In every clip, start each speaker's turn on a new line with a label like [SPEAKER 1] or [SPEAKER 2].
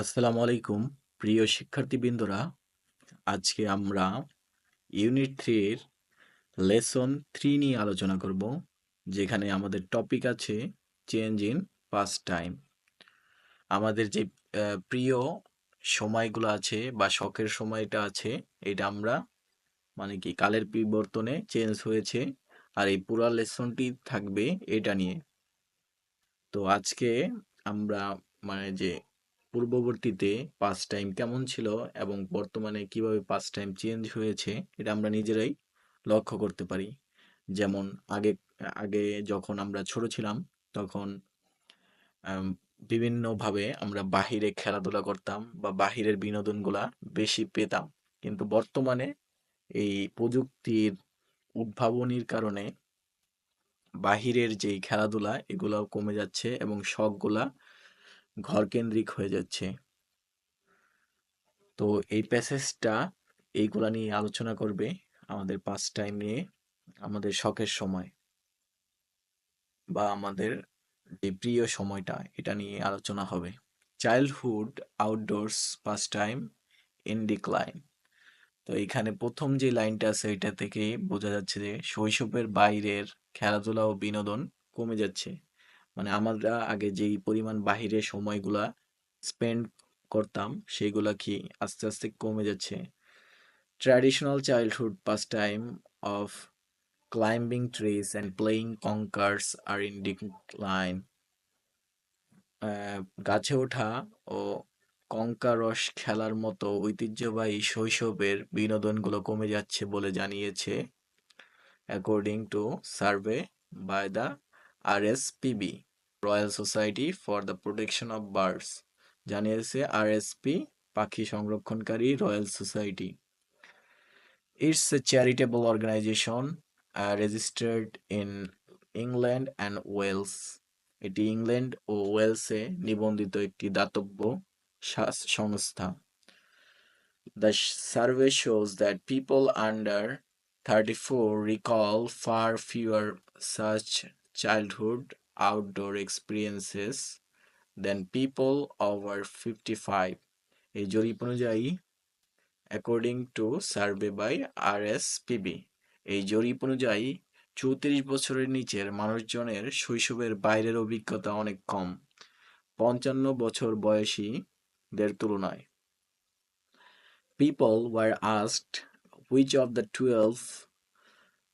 [SPEAKER 1] আসসালামু আলাইকুম প্রিয় শিক্ষার্থীবৃন্দরা। আজকে আমরা ইউনিট 3 এর লেসন 3 নিয়ে আলোচনা করব, যেখানে আমাদের টপিক আছে চেঞ্জ ইন পাস্ট টাইম। আমাদের যে প্রিয় সময়গুলো আছে বা শখের সময়টা আছে, এটা আমরা মানে কি কালের বিবর্তনে চেঞ্জ হয়েছে, আর এই পুরা লেসনটি থাকবে এটা নিয়ে। তো আজকে আমরা মানে যে পূর্ববর্তীতে পাস্ট টাইম কেমন ছিল এবং বর্তমানে কিভাবে পাস্ট টাইম চেঞ্জ হয়েছে, এটা আমরা নিজেরাই লক্ষ্য করতে পারি। যেমন আগে আগে যখন আমরা ছোট ছিলাম, তখন আম, বিভিন্নভাবে আমরা বাহিরে খেলাধুলা করতাম বা বাহিরের বিনোদনগুলা বেশি পেতাম। কিন্তু বর্তমানে এই প্রযুক্তির উদ্ভাবনীর কারণে বাহিরের যেই খেলাধুলা এগুলাও কমে যাচ্ছে এবং শখগুলা ঘরকেন্দ্রিক হয়ে যাচ্ছে। তো এই প্যাসেজটা এইগুলা নিয়ে আলোচনা করবে, আমাদের পাস টাইম নিয়ে, আমাদের শখের সময় বা আমাদের যে প্রিয় সময়টা এটা নিয়ে আলোচনা হবে। Childhood outdoors pastime in decline. তো এখানে প্রথম যে লাইনটা আছে এটা থেকে বোঝা যাচ্ছে যে শৈশবের বাইরের খেলাধুলা ও বিনোদন কমে যাচ্ছে। মানে আমরা আগে যেই পরিমাণ বাহিরে সময়গুলা স্পেন্ড করতাম সেগুলা কি আস্তে আস্তে কমে যাচ্ছে। Traditional childhood pastime of climbing trees and playing conkers are in decline. গাছে ওঠা ও কঙ্কারস খেলার মতো ঐতিহ্যবাহী শৈশবের বিনোদনগুলো কমে যাচ্ছে বলে জানিয়েছে according to survey by the RSPB, Royal Society for the Protection of Birds. জানিয়েছে আরএসপি, পাখি সংরক্ষণকারী Royal Society. It's a charitable organization registered in England and Wales. এটি ইংল্যান্ড ও ওয়েলসে নিবন্ধিত একটি দাতব্য সংস্থা। The survey shows that people under 34 recall far fewer such childhood outdoor experiences than people over 55. এই জরিপ অনুযায়ী according to survey by RSPB, এই জরিপ অনুযায়ী 34 বছরের নিচের মানুষজনের শৈশবের বাইরের অভিজ্ঞতা অনেক কম 55 বছর বয়সীদের তুলনায়। People were asked which of the 12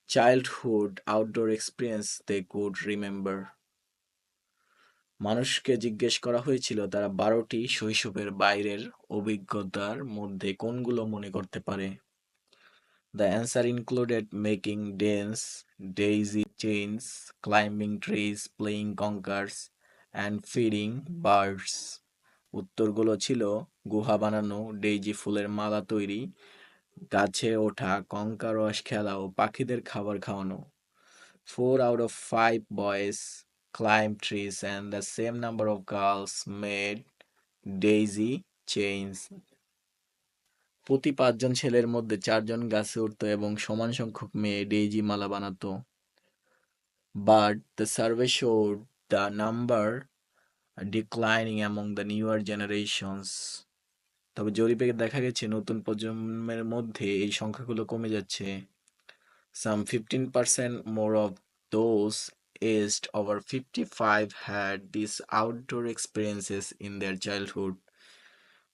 [SPEAKER 1] childhood outdoor experience they could remember. মানুষকে জিজ্ঞেস করা হয়েছিল তারা 12টি শৈশবের বাইরের অভিজ্ঞতার মধ্যে কোনগুলো মনে করতে পারে। The answer included making dance, daisy chains, climbing trees, playing conkers, and feeding birds. উত্তরগুলো ছিল গুহা বানানো, ডেইজি ফুলের মালা তৈরি, গাছে ওঠা, কঙ্কারস খেলা ও পাখিদের খাবার খাওয়ানো। 4 out of 5 boys climbed trees and the same number of girls made daisy chains. প্রতি 5 জন ছেলের মধ্যে 4 জন গাছে উঠতো এবং সমান সংখ্যক মেয়ে ডেইজি মালা বানাতো। But the survey showed the number declining among the newer generations. তবে জরিপে দেখা গেছে নতুন প্রজন্মের মধ্যে এই সংখ্যাগুলো কমে যাচ্ছে। Some 15% more of those aged over 55 had these outdoor experiences in their childhood.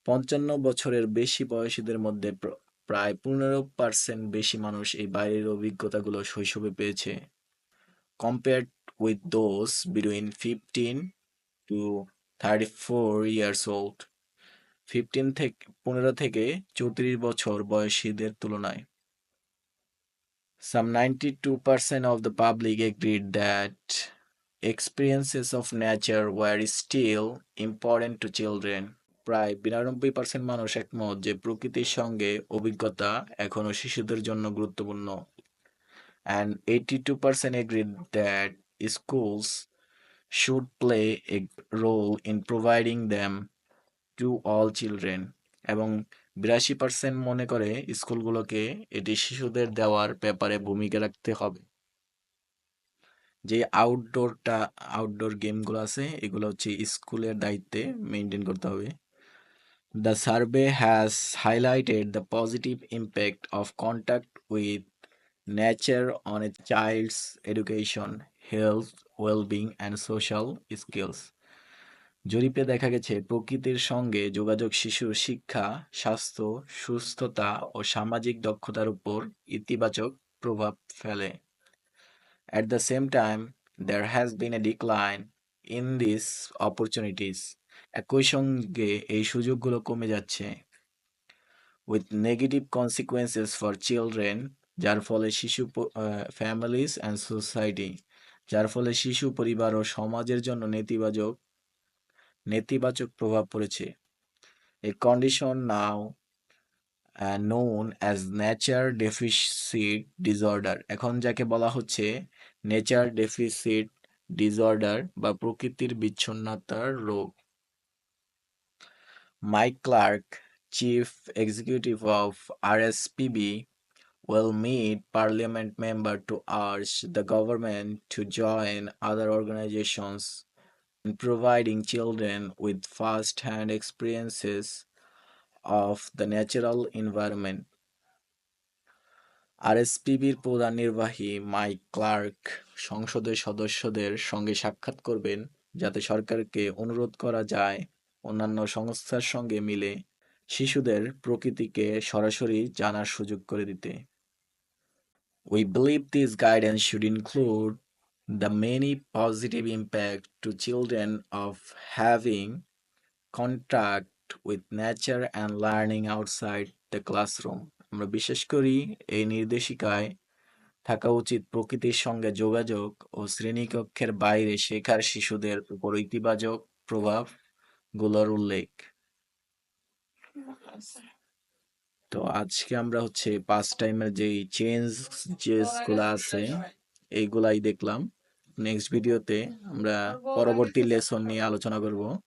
[SPEAKER 1] 55 বছরের বেশি বয়সীদের মধ্যে প্রায় 15% বেশি মানুষ এই বাইরের অভিজ্ঞতাগুলো শৈশবে পেয়েছে, compared with those between 15 to 34 years old, 15 থেকে 34 বছর বয়সীদের তুলনায়। Some 92% of the public agreed that experiences of nature were still important to children. প্রায় 92% মানুষ একমত যে প্রকৃতির সঙ্গে অভিজ্ঞতা এখনো শিশুদের জন্য গুরুত্বপূর্ণ। And 82% agreed that schools should play a role in providing them to all children. এবং 82% মনে করে স্কুলগুলোকে এটি শিশুদের দেওয়ার ব্যাপারে ভূমিকা রাখতে হবে। যে আউটডোর গেমগুলো আছে এগুলো হচ্ছে স্কুলের দায়িত্বে মেনটেন করতে হবে। The survey has highlighted the positive impact of contact with nature on a child's education, health, well-being, and social skills. জরিপে দেখা গেছে প্রকৃতির সঙ্গে যোগাযোগ শিশুর শিক্ষা, স্বাস্থ্য, সুস্থতা ও সামাজিক দক্ষতার উপর ইতিবাচক প্রভাব ফেলে। At the same time, there has been a decline in these opportunities. একই সঙ্গে এই সুযোগগুলো কমে যাচ্ছে। With negative consequences for children, যার ফলে families and society, যার ফলে শিশু পরিবার ও সমাজের জন্য নেতিবাচক প্রভাব পড়েছে। A condition now known as nature deficit disorder, এখন যাকে বলা হচ্ছে নেচার ডেফিসিট ডিসঅর্ডার বা প্রকৃতির বিচ্ছিন্নতার রোগ। Mike Clark, Chief Executive of RSPB, will meet Parliament member to urge the government to join other organizations in providing children with first-hand experiences of the natural environment. আরএসপিবির প্রধান নির্বাহী mic clerk সংসদের সদস্যদের সঙ্গে সাক্ষাৎ করবেন যাতে সরকারকে অনুরোধ করা যায় অন্যান্য সংস্থার সঙ্গে মিলে শিশুদের প্রকৃতিকে সরাসরি জানার সুযোগ করে দিতে। We believe this guidance should include the many positive impact to children of having contact with nature and learning outside the classroom. আমরা বিশ্বাস করি এই নির্দেশিকায় থাকা উচিত প্রকৃতির সঙ্গে যোগাযোগ ও শ্রেণীকক্ষের বাইরে শেখার শিশুদের উপর ইতিবাচক প্রভাবগুলোর উল্লেখ। তো আজকে আমরা হচ্ছে পাস টাইমের যেই চেঞ্জেস গুলো আছে এইগুলাই দেখলাম। নেক্সট ভিডিওতে আমরা পরবর্তী লেসন নিয়ে আলোচনা করব।